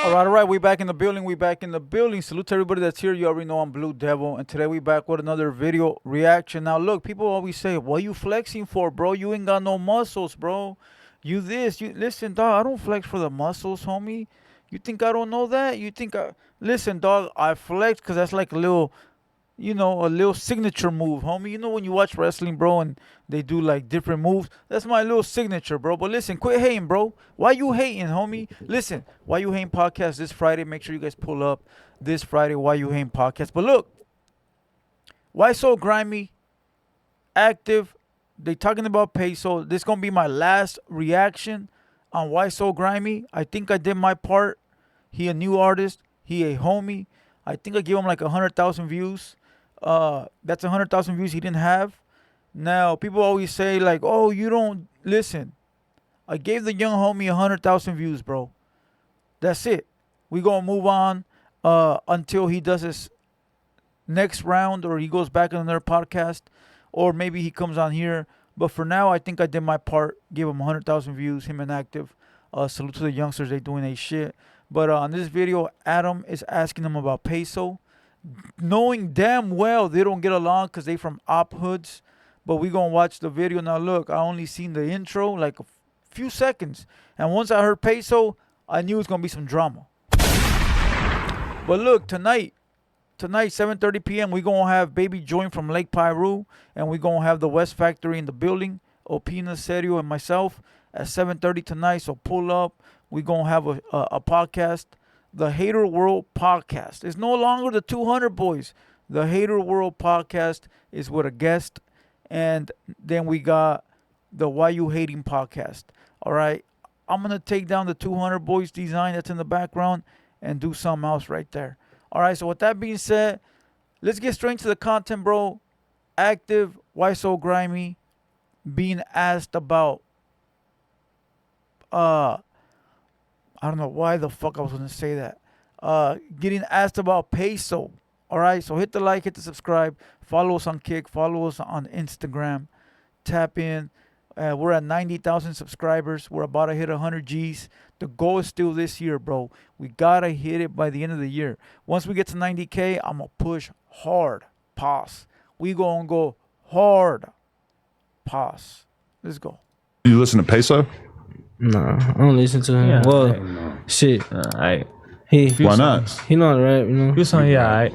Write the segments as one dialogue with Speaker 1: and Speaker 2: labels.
Speaker 1: All right. We back in the building. We back in the building. Salute to everybody that's here. You already know I'm Blue Devil, and today we back with another video reaction. Now, look, people always say, "What you flexing for, bro? You ain't got no muscles, bro. You this, you listen, dog. I don't flex for the muscles, homie. You think I don't know that? You think I listen, dog? I flex because that's like a little, a little signature move, homie. You know when you watch wrestling, bro, and they do like different moves. That's my little signature, bro. But listen, quit hating, bro. Why you hating, homie? Listen, Why You Hating podcast this Friday. Make sure you guys pull up this Friday. Why You Hating podcast. But look, why so grimy, active? They talking about Peysoh. This gonna be my last reaction on Why So Grimy. I think I did my part. He a new artist. He a homie. I think I gave him like 100,000 views. That's 100,000 views he didn't have. Now people always say like, "Oh, you don't listen." I gave the young homie 100,000 views, bro. That's it. We gonna move on until he does his next round, or he goes back on another podcast, or maybe he comes on here. But for now, I think I did my part. Give him 100,000 views. Him and Active. Salute to the youngsters. They doing a shit. But on this video, Adam is asking them about Peysoh, knowing damn well they don't get along because they from op hoods. But we gonna watch the video. Now look, I only seen the intro, like a few seconds. And once I heard Peysoh, I knew it was gonna be some drama. But look, tonight, 7:30 p.m., we gonna have Baby Join from Lake Piru. And we gonna have the West Factory in the building. Opina, Serio, and myself at 7:30 tonight. So pull up. We gonna have a podcast. The Hater World Podcast. It's no longer the 200 boys. The Hater World Podcast is with a guest. And then we got the Why You Hating Podcast. All right. I'm going to take down the 200 boys design that's in the background and do something else right there. All right. So with that being said, let's get straight into the content, bro. Active, Why So Grimy, being asked about, I don't know why the fuck I was going to say that. Getting asked about Peysoh. All right, so hit the like, hit the subscribe, follow us on Kick, follow us on Instagram, tap in. We're at 90,000 subscribers. We're about to hit 100 G's. The goal is still this year, bro. We got to hit it by the end of the year. Once we get to 90K, I'm going to push hard. Pause. We going to go hard. Pause. Let's go.
Speaker 2: You listen to Peysoh?
Speaker 3: No, I don't listen to him.
Speaker 4: Yeah,
Speaker 3: well, shit.
Speaker 2: Why not?
Speaker 3: He know how to rap, you know.
Speaker 4: You son, yeah,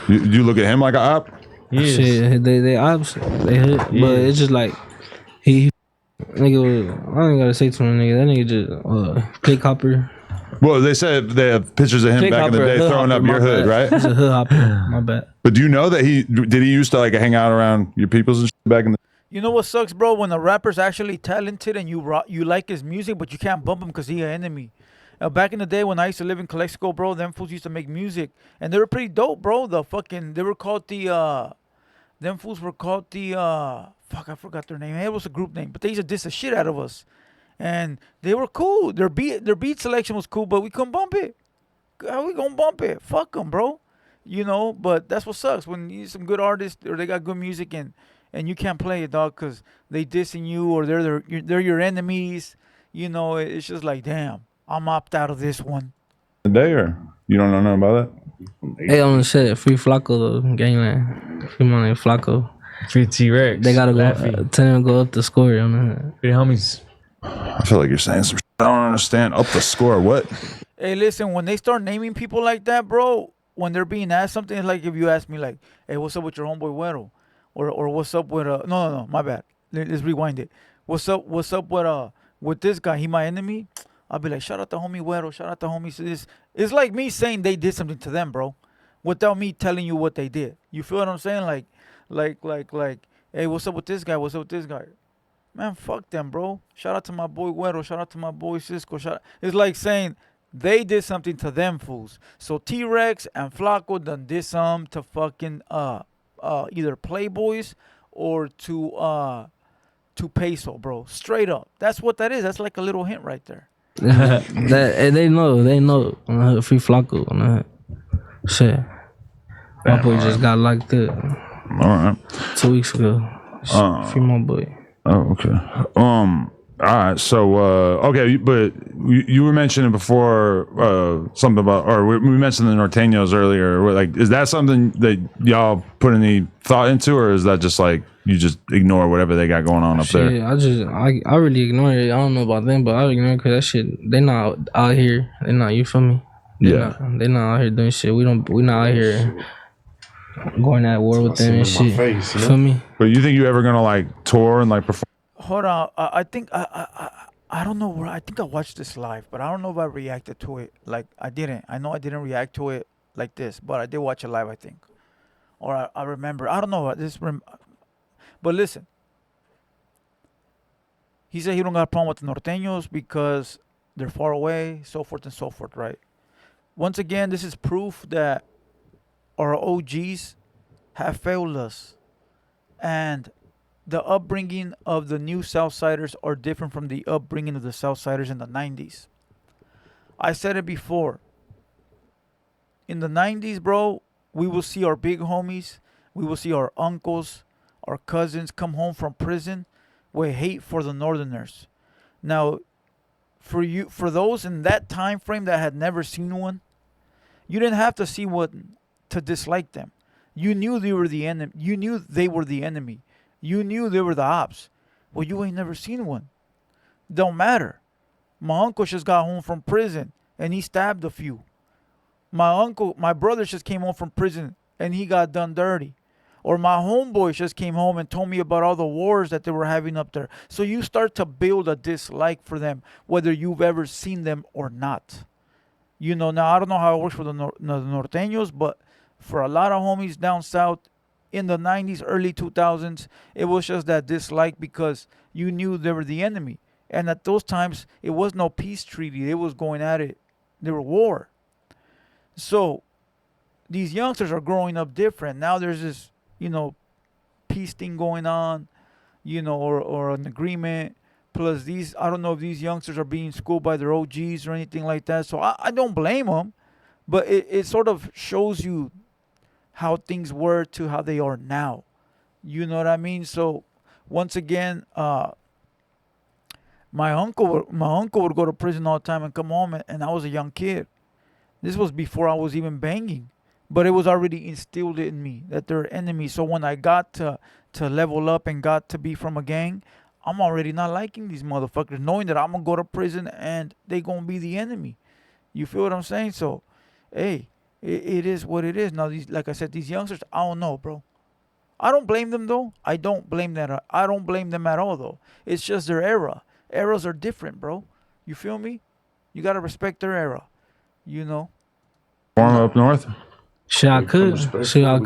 Speaker 2: You look at him like an op?
Speaker 4: yes.
Speaker 3: Shit, they ops, they hood, but it's just like he nigga. I ain't gotta say to him, nigga. That nigga just pick hopper.
Speaker 2: Well, they said they have pictures of him
Speaker 3: Pick
Speaker 2: back in the
Speaker 3: hopper,
Speaker 2: day
Speaker 3: hood
Speaker 2: throwing
Speaker 3: hopper,
Speaker 2: up your
Speaker 3: my
Speaker 2: hood,
Speaker 3: bad.
Speaker 2: right?
Speaker 3: He's a hood hopper. My bad.
Speaker 2: But do you know that he used to like hang out around your peoples and shit back in the?
Speaker 1: You know what sucks, bro? When a rapper's actually talented and you like his music, but you can't bump him because he's an enemy. Back in the day when I used to live in Calexico, bro, them fools used to make music. And they were pretty dope, bro. They were called them fools were called fuck, I forgot their name. It was a group name. But they used to diss the shit out of us. And they were cool. Their beat selection was cool, but we couldn't bump it. How we gonna bump it? Fuck them, bro. But that's what sucks. When you some good artists or they got good music and you can't play it, dog, because they dissing you or they're your enemies. It's just like, damn. I'm opt out of this one.
Speaker 2: Day or you don't know nothing about that?
Speaker 3: Hey, on the set, free Flacco though, gangland. Free money, Flacco.
Speaker 4: Free T-Rex.
Speaker 3: They gotta go. Tell them to go up the score on that.
Speaker 4: Free homies.
Speaker 2: I feel like you're saying some shit. I don't understand. Up the score, what?
Speaker 1: Hey, listen, when they start naming people like that, bro, when they're being asked something, it's like if you ask me like, hey, what's up with your homeboy Güero? Or what's up with no, my bad. Let's rewind it. What's up with this guy? He my enemy? I'll be like, shout out to homie Güero, shout out to homie this. It's like me saying they did something to them, bro, without me telling you what they did. You feel what I'm saying? Like, hey, what's up with this guy? What's up with this guy? Man, fuck them, bro. Shout out to my boy Güero, shout out to my boy Cisco. It's like saying they did something to them fools. So T-Rex and Flacco done did some to fucking either Playboys or to Peysoh, bro. Straight up. That's what that is. That's like a little hint right there.
Speaker 3: They know free Flacco on that shit. My boy just got locked up.
Speaker 2: All right.
Speaker 3: 2 weeks ago. Free my boy.
Speaker 2: Oh, okay. All right. So, okay, but you were mentioning before something about, or we mentioned the Norteños earlier. Like, is that something that y'all put any thought into, or is that just like you just ignore whatever they got going on up there?
Speaker 3: I really ignore it. I don't know about them, but I ignore it because that shit, they not out here. They not, you feel me? They not out here doing shit. We not out here going at war with them and shit.
Speaker 4: Face,
Speaker 3: you feel me?
Speaker 2: But you think you ever gonna like tour and like perform?
Speaker 1: Hold on. I think I don't know where. I think I watched this live, but I don't know if I reacted to it. Like I didn't. I know I didn't react to it like this, but I did watch it live. I think, or I remember. I don't know. But listen, he said he don't got a problem with the Norteños because they're far away, so forth and so forth. Right. Once again, this is proof that our OGs have failed us, and the upbringing of the new Southsiders are different from the upbringing of the Southsiders in the 90s. I said it before. In the 90s, bro, we will see our big homies, we will see our uncles, our cousins come home from prison with hate for the Northerners. Now, for those in that time frame that had never seen one, you didn't have to see one to dislike them. You knew they were the enemy. You knew they were the enemy. You knew they were the ops. Well, you ain't never seen one. Don't matter. My uncle just got home from prison and he stabbed a few. My brother just came home from prison and he got done dirty. Or my homeboy just came home and told me about all the wars that they were having up there. So you start to build a dislike for them, whether you've ever seen them or not. You know, now I don't know how it works for the Norteños, but for a lot of homies down south, in the 90s, early 2000s, it was just that dislike because you knew they were the enemy. And at those times, it was no peace treaty. They was going at it. They were war. So these youngsters are growing up different. Now there's this, peace thing going on, or an agreement. Plus these, I don't know if these youngsters are being schooled by their OGs or anything like that. So I don't blame them. But it sort of shows you how things were to how they are now. You know what I mean? So once again, my uncle would go to prison all the time and come home, and I was a young kid. This was before I was even banging, but it was already instilled in me that they're enemies. So when I got to level up and got to be from a gang, I'm already not liking these motherfuckers, knowing that I'm gonna go to prison and they gonna be the enemy. You feel what I'm saying? So, hey, it is what it is. Now, like I said, these youngsters, I don't know, bro. I don't blame them, though. I don't blame them at all, though. It's just their era. Eras are different, bro. You feel me? You got to respect their era,
Speaker 2: Perform up north?
Speaker 3: Shit, I could,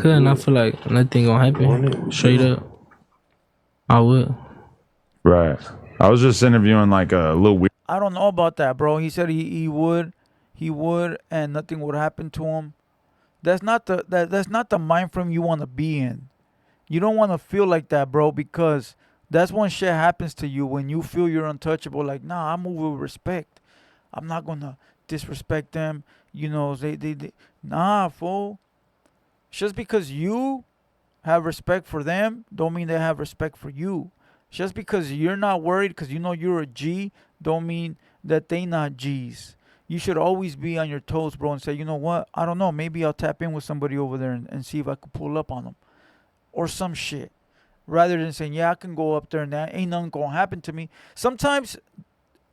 Speaker 3: and I feel like nothing gonna happen. Straight up. I would.
Speaker 2: Right. I was just interviewing like a little weird.
Speaker 1: I don't know about that, bro. He said he would. He would, and nothing would happen to him. That's not the mind frame you want to be in. You don't want to feel like that, bro, because that's when shit happens to you. When you feel you're untouchable, like, nah, I move with respect. I'm not gonna disrespect them. Nah, fool. Just because you have respect for them, don't mean they have respect for you. Just because you're not worried, because you're a G, don't mean that they not G's. You should always be on your toes, bro, and say, you know what? I don't know. Maybe I'll tap in with somebody over there and see if I can pull up on them. Or some shit. Rather than saying, yeah, I can go up there and that ain't nothing going to happen to me. Sometimes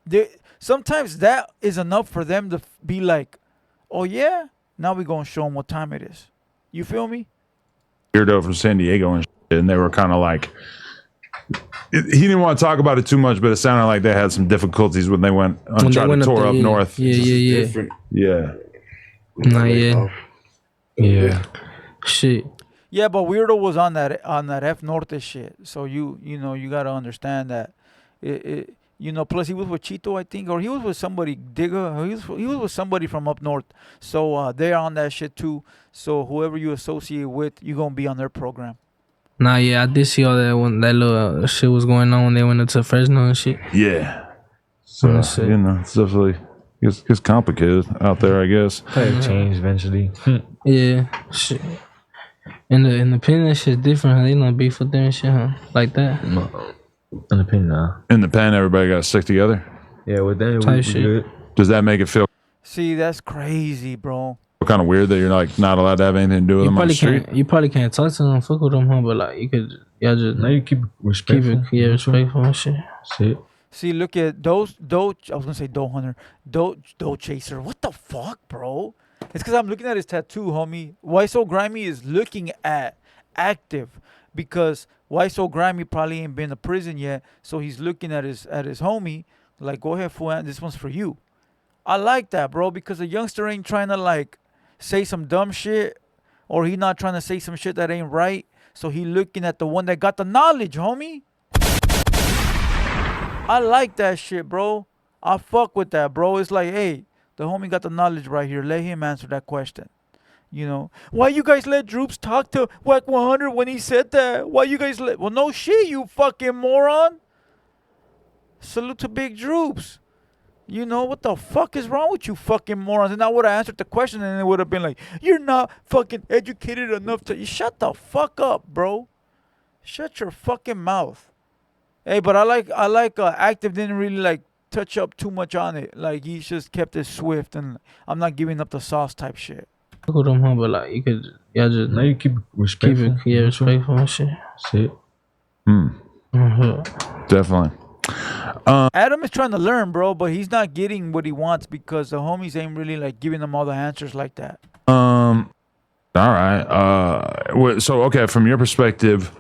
Speaker 1: that is enough for them to be like, oh, yeah? Now we're going to show them what time it is. You feel me?
Speaker 2: Weirdo from San Diego and shit, and they were kind of like, he didn't want to talk about it too much, but it sounded like they had some difficulties when they went on trying to tour up north.
Speaker 3: Yeah. Nah, yeah. Yeah. Shit.
Speaker 1: Yeah, but Weirdo was on that F Norte shit. So you gotta understand that plus he was with Chito, I think, or he was with somebody Digga. He was with somebody from up north. So they're on that shit too. So whoever you associate with, you're gonna be on their program.
Speaker 3: Nah, yeah, I did see all that when that little shit was going on when they went into Fresno and shit.
Speaker 2: Yeah. So, it's definitely, it's complicated out there, I guess.
Speaker 4: Probably change eventually.
Speaker 3: Yeah, shit. In the pen, that shit's different. How they not beef with them and shit, huh? Like that?
Speaker 4: No. In the pen, nah.
Speaker 2: In the pen, everybody got to stick together.
Speaker 4: Yeah, with that,
Speaker 3: Type
Speaker 4: we
Speaker 3: shit.
Speaker 4: good.
Speaker 2: Does that make it feel
Speaker 1: See, that's crazy, bro.
Speaker 2: kind of weird that you're like not allowed to have anything to do with
Speaker 3: You
Speaker 2: them on the
Speaker 3: probably
Speaker 2: street?
Speaker 3: can't. You probably can't talk to them, fuck with them, huh? But like you could, y'all just
Speaker 4: Now you keep it
Speaker 3: keep
Speaker 4: respectful.
Speaker 3: it, yeah, respectful and shit.
Speaker 4: Shit.
Speaker 1: See, look at those Doe. I was gonna say Doe Hunter, Doe Chaser. What the fuck, bro? It's because I'm looking at his tattoo, homie. Why So Grimy is looking at active because Why So Grimy probably ain't been to prison yet, so he's looking at his homie. Like, go ahead, fool. This one's for you. I like that, bro, because a youngster ain't trying to like say some dumb shit, or he not trying to say some shit that ain't right. So he looking at the one that got the knowledge, homie. I like that shit, bro. I fuck with that, bro. It's like, hey, the homie got the knowledge right here. Let him answer that question. You know, why you guys let Droops talk to Wack 100 when he said that? Why you guys let? Well, no shit, you fucking moron. Salute to Big Droops. You know, what the fuck is wrong with you fucking morons? And I would have answered the question and it would have been like, you're not fucking educated enough to... You shut the fuck up, bro. Shut your fucking mouth. Hey, but I like Active didn't really like touch up too much on it. Like he just kept it swift and I'm not giving up the sauce type shit.
Speaker 3: Fuck with them, huh? But like you could, y'all just
Speaker 4: Now you keep it
Speaker 3: keep
Speaker 4: respectful.
Speaker 3: it, yeah, respectful and shit.
Speaker 4: Shit.
Speaker 2: Definitely.
Speaker 1: Adam is trying to learn, bro, but he's not getting what he wants because the homies ain't really like giving him all the answers like that.
Speaker 2: All right. So okay, from your perspective,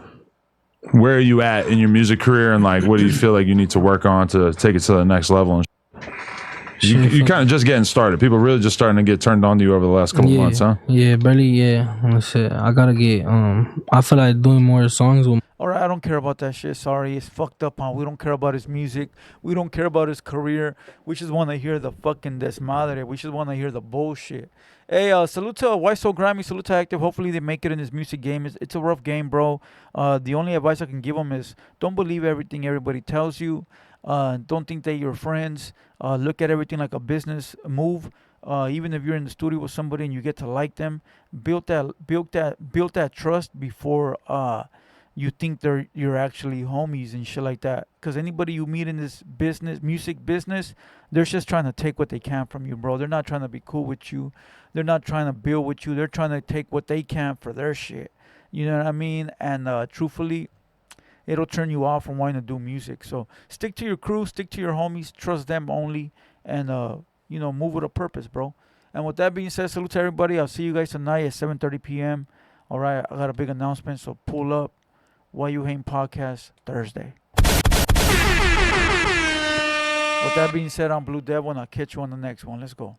Speaker 2: where are you at in your music career, and like, what do you feel like you need to work on to take it to the next level? And you kind of just getting started. People really just starting to get turned on to you over the last couple months, huh?
Speaker 3: Yeah, barely. Yeah, shit. I gotta get. I feel like doing more songs with.
Speaker 1: All right, I don't care about that shit. Sorry, it's fucked up, huh? We don't care about his music. We don't care about his career. We just want to hear the fucking desmadre. We just want to hear the bullshit. Hey, salute to Why So Grammy, salute to Active. Hopefully they make it in this music game. It's a rough game, bro. The only advice I can give them is don't believe everything everybody tells you. Don't think that you're friends. Look at everything like a business move. Even if you're in the studio with somebody and you get to like them, build that trust before you think you're actually homies and shit like that. Because anybody you meet in this business, music business, they're just trying to take what they can from you, bro. They're not trying to be cool with you. They're not trying to build with you. They're trying to take what they can for their shit. You know what I mean? And truthfully, it'll turn you off from wanting to do music. So stick to your crew, stick to your homies, trust them only, and move with a purpose, bro. And with that being said, salute to everybody. I'll see you guys tonight at 7:30 p.m. All right, I got a big announcement, so pull up. Why You Hate Podcast Thursday. With that being said, I'm Blue Devil, and I'll catch you on the next one. Let's go.